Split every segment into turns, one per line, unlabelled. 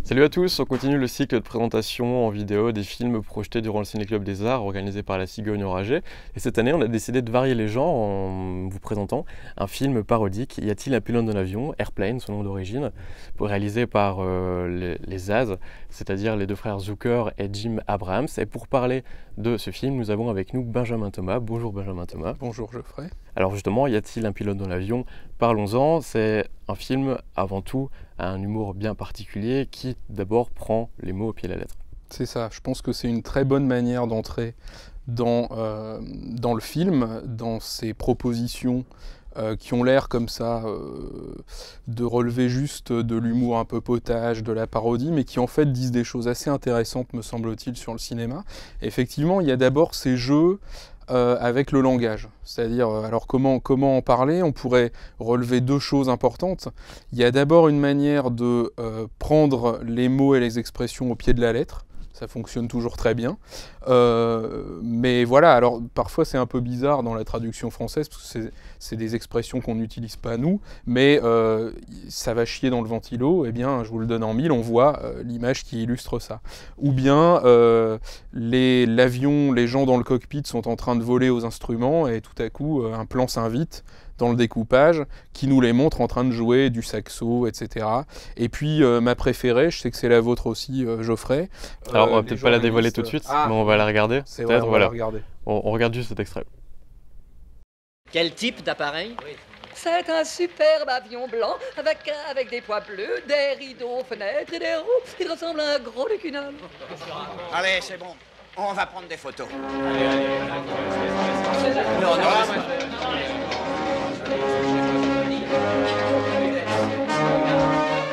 Salut à tous, on continue le cycle de présentation en vidéo des films projetés durant le Ciné-Club des Arts organisé par la Cigogne Enragée. Et cette année, on a décidé de varier les genres en vous présentant un film parodique, Y a-t-il un pilote dans l'avion, Airplane, son nom d'origine, réalisé par les Zaz, c'est-à-dire les deux frères Zucker et Jim Abrahams. Et pour parler de ce film, nous avons avec nous Benjamin Thomas. Bonjour Benjamin Thomas.
Bonjour Geoffrey.
Alors justement, Y a-t-il un pilote dans l'avion? Parlons-en, c'est un film avant tout à un humour bien particulier qui d'abord prend les mots au pied de la lettre.
C'est ça, je pense que c'est une très bonne manière d'entrer dans le film, dans ses propositions qui ont l'air comme ça de relever juste de l'humour un peu potage, de la parodie, mais qui en fait disent des choses assez intéressantes, me semble-t-il, sur le cinéma. Et effectivement, il y a d'abord ces jeux avec le langage. C'est-à-dire, alors comment en parler? On pourrait relever deux choses importantes. Il y a d'abord une manière de prendre les mots et les expressions au pied de la lettre. Ça fonctionne toujours très bien. Mais voilà, alors parfois c'est un peu bizarre dans la traduction française, parce que c'est des expressions qu'on n'utilise pas nous, mais ça va chier dans le ventilo, eh bien je vous le donne en mille, on voit l'image qui illustre ça. Ou bien l'avion, les gens dans le cockpit sont en train de voler aux instruments, et tout à coup un plan s'invite dans le découpage, qui nous les montre en train de jouer du saxo, etc. Et puis ma préférée, je sais que c'est la vôtre aussi, Geoffrey.
Alors on va peut-être pas la dévoiler tout de suite, mais on va la regarder.
C'est vrai, on va la regarder.
On regarde juste cet extrait.
Quel type d'appareil?
C'est un superbe avion blanc avec des toits bleus, des rideaux aux fenêtres et des roues. Il ressemble à un gros lucunal.
Allez, c'est bon. On va prendre des photos.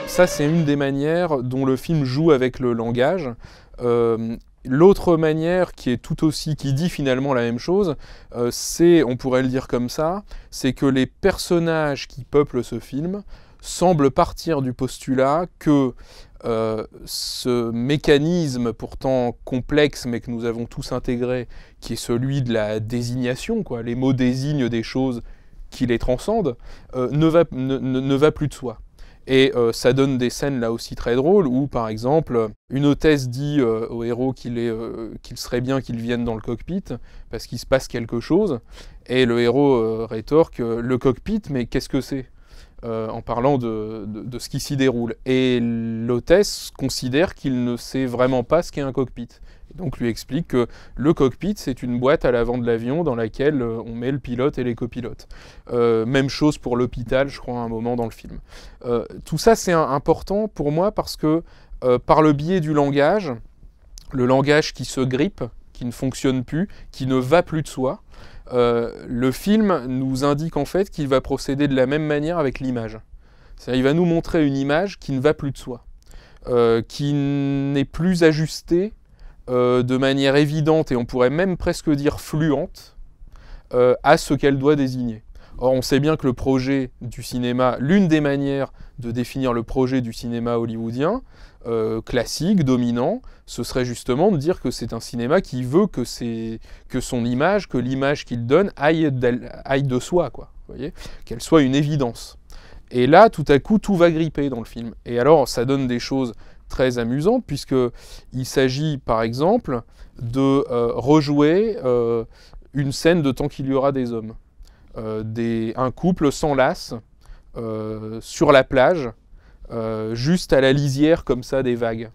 Ça, c'est une des manières dont le film joue avec le langage. L'autre manière qui est tout aussi, qui dit finalement la même chose, c'est, on pourrait le dire comme ça, c'est que les personnages qui peuplent ce film semblent partir du postulat que ce mécanisme pourtant complexe, mais que nous avons tous intégré, qui est celui de la désignation, quoi, les mots désignent des choses qui les transcendent, ne va plus de soi. Et ça donne des scènes là aussi très drôles où, par exemple, une hôtesse dit au héros qu'il serait bien qu'il vienne dans le cockpit parce qu'il se passe quelque chose. Et le héros rétorque le cockpit, mais qu'est-ce que c'est en parlant de ce qui s'y déroule. Et l'hôtesse considère qu'il ne sait vraiment pas ce qu'est un cockpit. Et donc lui explique que le cockpit, c'est une boîte à l'avant de l'avion dans laquelle on met le pilote et les copilotes. Même chose pour l'hôpital, je crois, à un moment dans le film. Tout ça, c'est important pour moi parce que par le biais du langage, le langage qui se grippe, qui ne fonctionne plus, qui ne va plus de soi, le film nous indique en fait qu'il va procéder de la même manière avec l'image. C'est-à-dire, il va nous montrer une image qui ne va plus de soi, qui n'est plus ajustée de manière évidente et on pourrait même presque dire fluente à ce qu'elle doit désigner. Or, on sait bien que le projet du cinéma, l'une des manières de définir le projet du cinéma hollywoodien, classique, dominant, ce serait justement de dire que c'est un cinéma qui veut que son image, que l'image qu'il donne aille de soi, quoi, vous voyez, qu'elle soit une évidence. Et là, tout à coup, tout va gripper dans le film. Et alors, ça donne des choses très amusantes, puisqu'il s'agit, par exemple, de rejouer une scène de Tant qu'il y aura des hommes. Un couple s'enlace sur la plage, juste à la lisière comme ça des vagues.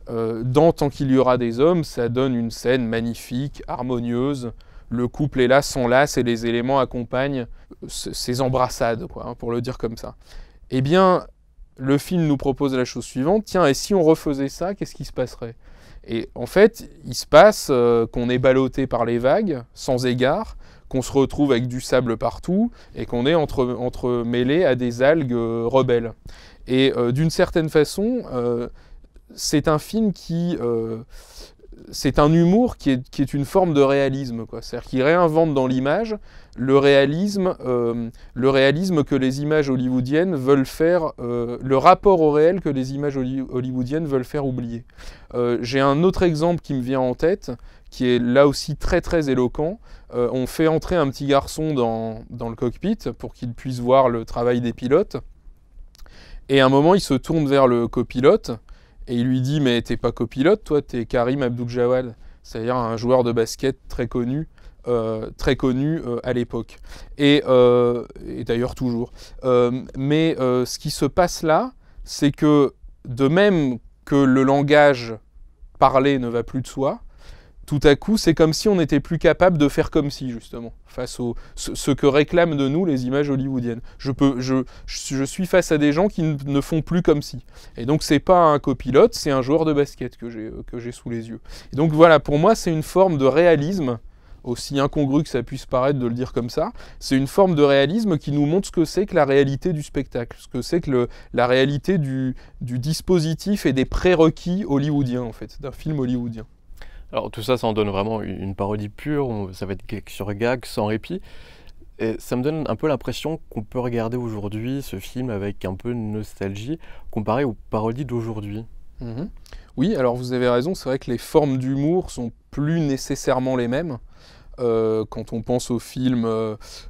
Dans Tant qu'il y aura des hommes, ça donne une scène magnifique, harmonieuse. Le couple est là, s'enlace et les éléments accompagnent ces embrassades, quoi, pour le dire comme ça. Eh bien, le film nous propose la chose suivante. Tiens, et si on refaisait ça, qu'est-ce qui se passerait? Et en fait, il se passe qu'on est ballotté par les vagues, sans égard, qu'on se retrouve avec du sable partout et qu'on est entremêlé à des algues rebelles. Et d'une certaine façon, c'est un film qui... c'est un humour qui est une forme de réalisme, quoi. C'est-à-dire qu'il réinvente dans l'image le réalisme que les images hollywoodiennes veulent faire, le rapport au réel que les images hollywoodiennes veulent faire oublier. J'ai un autre exemple qui me vient en tête, qui est là aussi très très éloquent. On fait entrer un petit garçon dans le cockpit pour qu'il puisse voir le travail des pilotes. Et à un moment, il se tourne vers le copilote et il lui dit « Mais t'es pas copilote, toi, t'es Karim Abdul-Jawad », c'est-à-dire un joueur de basket très connu à l'époque. Et d'ailleurs toujours. Mais ce qui se passe là, c'est que de même que le langage parlé ne va plus de soi, tout à coup, c'est comme si on n'était plus capable de faire comme si, justement, face à ce que réclament de nous les images hollywoodiennes. Je suis face à des gens qui ne font plus comme si. Et donc, c'est pas un copilote, c'est un joueur de basket que j'ai sous les yeux. Et donc, voilà, pour moi, c'est une forme de réalisme, aussi incongru que ça puisse paraître de le dire comme ça, c'est une forme de réalisme qui nous montre ce que c'est que la réalité du spectacle, ce que c'est que la réalité du dispositif et des prérequis hollywoodiens, en fait, d'un film hollywoodien.
Alors tout ça, ça en donne vraiment une parodie pure, ça va être gag sur gag, sans répit. Et ça me donne un peu l'impression qu'on peut regarder aujourd'hui ce film avec un peu de nostalgie, comparé aux parodies d'aujourd'hui.
Oui, alors vous avez raison, c'est vrai que les formes d'humour sont plus nécessairement les mêmes. Quand on pense aux films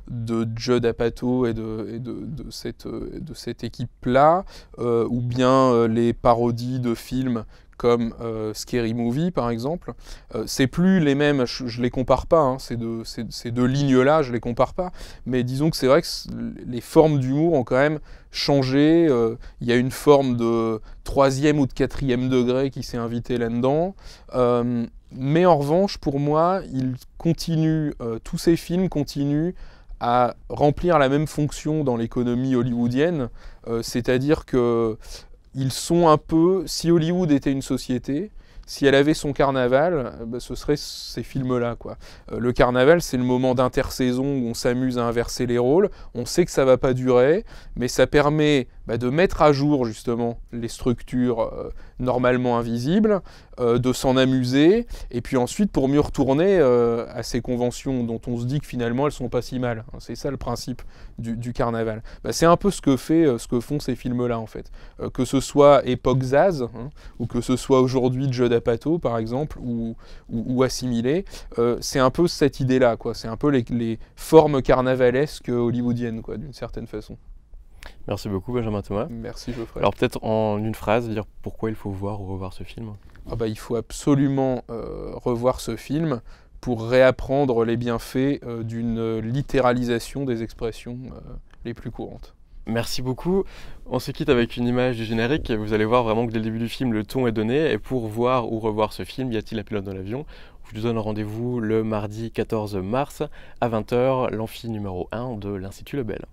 de Judd Apatow et de cette équipe-là, ou bien les parodies de films comme Scary Movie par exemple, c'est plus les mêmes, je les compare pas, hein, ces deux lignes-là, je les compare pas, mais disons que c'est vrai que les formes d'humour ont quand même changé, il y a une forme de 3e ou de 4e degré qui s'est invitée là-dedans, mais en revanche, pour moi, tous ces films continuent à remplir la même fonction dans l'économie hollywoodienne, c'est-à-dire que ils sont un peu, si Hollywood était une société, si elle avait son carnaval, ce serait ces films-là, quoi. Le carnaval, c'est le moment d'intersaison où on s'amuse à inverser les rôles. On sait que ça va pas durer, mais ça permet de mettre à jour justement les structures normalement invisibles, de s'en amuser, et puis ensuite pour mieux retourner à ces conventions dont on se dit que finalement elles sont pas si mal. C'est ça le principe du carnaval. C'est un peu ce que font ces films-là en fait. Que ce soit époque Zaz, ou que ce soit aujourd'hui Judd Apatow par exemple, ou assimilé, c'est un peu cette idée-là, quoi. C'est un peu les formes carnavalesques hollywoodiennes, quoi, d'une certaine façon.
Merci beaucoup Benjamin Thomas.
Merci Geoffrey.
Alors peut-être en une phrase, dire pourquoi il faut voir ou revoir ce film.
Il faut absolument revoir ce film pour réapprendre les bienfaits d'une littéralisation des expressions les plus courantes.
Merci beaucoup. On se quitte avec une image du générique. Vous allez voir vraiment que dès le début du film, le ton est donné. Et pour voir ou revoir ce film, y a-t-il un pilote dans l'avion? Je vous donne rendez-vous le mardi 14 mars à 20h, l'amphi numéro 1 de l'Institut Lebel.